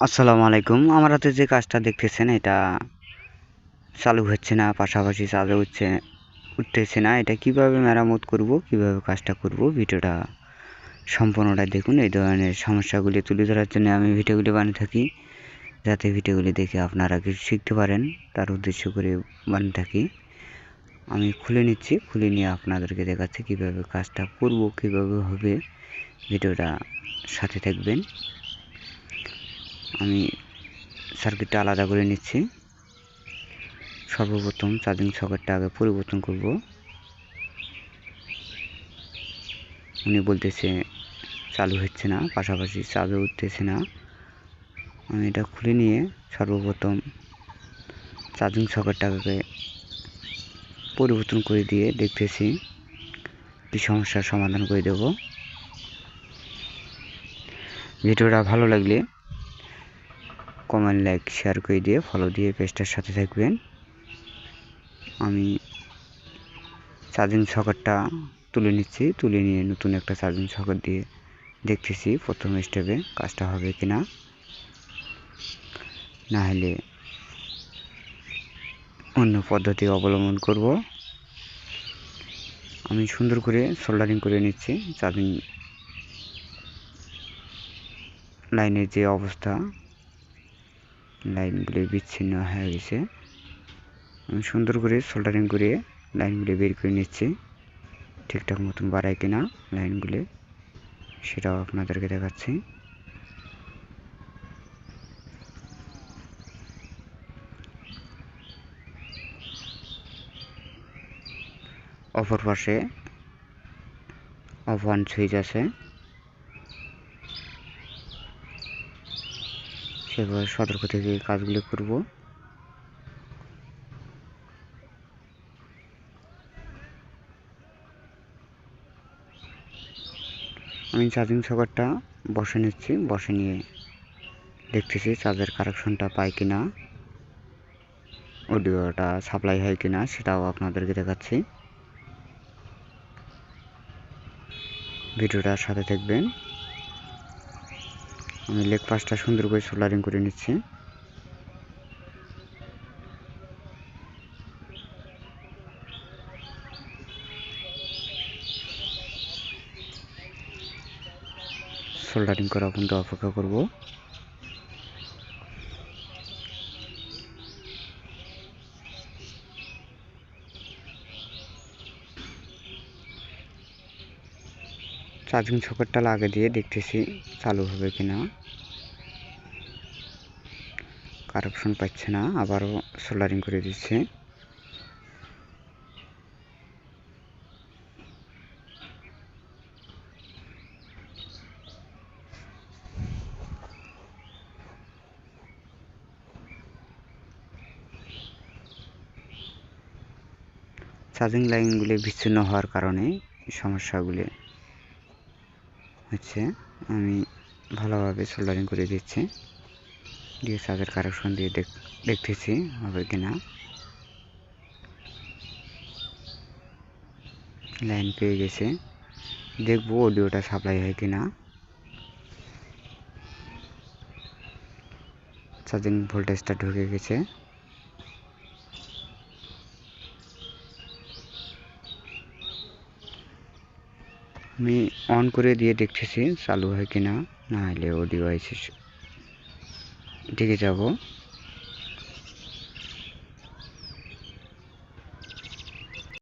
আসসালামু আলাইকুম। আমার হাতে যে কাজটা দেখতেছেন এটা চালু হচ্ছে না, পাশাপাশি চার্জে উঠতেছে না। এটা কিভাবে মেরামত করব, কিভাবে কাজটা করব, ভিডিওটা সম্পূর্ণটা দেখুন। এই ধরনের সমস্যাগুলি তুলে ধরার জন্য আমি ভিডিওগুলি বানিয়ে থাকি, যাতে ভিডিওগুলি দেখে আপনারা কিছু শিখতে পারেন, তার উদ্দেশ্য করে বানিয়ে থাকি। আমি খুলে নিচ্ছি, খুলে নিয়ে আপনাদেরকে দেখাচ্ছি কিভাবে কাজটা করব, কিভাবে হবে। ভিডিওটা সাথে থাকবেন। আমি সার্কিটটা আলাদা করে নিচ্ছি। সর্বপ্রথম চার্জিং সকেটটা আগে পরিবর্তন করব। উনি বলতেছে চালু হচ্ছে না, পাশাপাশি চার্জও উঠতেছে না। আমি এটা খুলে নিয়ে সর্বপ্রথম চার্জিং সকেটটাকে পরিবর্তন করে দিয়ে দেখতেছি কি সমস্যার সমাধান করে দেব। ভিডিওটা ভালো লাগলে কমেন্ট, লাইক, শেয়ার করে দিয়ে ফলো দিয়ে পেজটার সাথে থাকবেন। আমি চার্জিং সকেটটা তুলে নিচ্ছি, তুলে নিয়ে নতুন একটা চার্জিং সকেট দিয়ে দেখতেছি প্রথম স্টেপে কাজটা হবে কিনা, না হলে অন্য পদ্ধতি অবলম্বন করব। আমি সুন্দর করে সোল্ডারিং করে নিচ্ছি। চার্জিং লাইনের যে অবস্থা, লাইনগুলি বিচ্ছিন্ন হয়ে গেছে। আমি সুন্দর করে সোল্ডারিং করে লাইনগুলি বের করে নিচ্ছি, ঠিকঠাক মতন বাড়ায় কিনা লাইনগুলি, সেটাও আপনাদেরকে দেখাচ্ছি। অপর পাশে অফ অন সুইচ আছে, সেভাবে সতর্ক থেকে কাজগুলি করব। আমি চার্জিং সকেটটা বসে নিচ্ছি, বসে নিয়ে দেখতেছি চার্জের কানেকশনটা পাই কিনা, অডিওটা সাপ্লাই হয় কিনা, সেটাও আপনাদেরকে দেখাচ্ছি। ভিডিওটার সাথে থাকবেন। আমি লেগ পাশটা সুন্দর করে সোল্ডারিং করে নিচ্ছি। সোল্ডারিং করা পর্যন্ত অপেক্ষা করব। চার্জিং সকেটটা লাগিয়ে দিয়ে দেখতেছি চালু হবে কিনা। কানেকশন পাচ্ছে না, আবারও সোল্ডারিং করে দিচ্ছে। চার্জিং লাইনগুলি বিচ্ছিন্ন হওয়ার কারণে সমস্যাগুলি হচ্ছে। আমি ভালোভাবে সোল্ডারিং করে দিচ্ছি, দিয়ে চার্জের কানেকশন দিয়ে দেখতেছি হবে কিনা। লাইন পেয়ে গেছে, দেখবো অডিওটা সাপ্লাই হয় কিনা। চার্জিং ভোল্টেজটা ঢুকে গেছে। আমি অন করে দিয়ে দেখতেছি চালু হয় কিনা, না হলে অডিও আইসি দিকে যাব।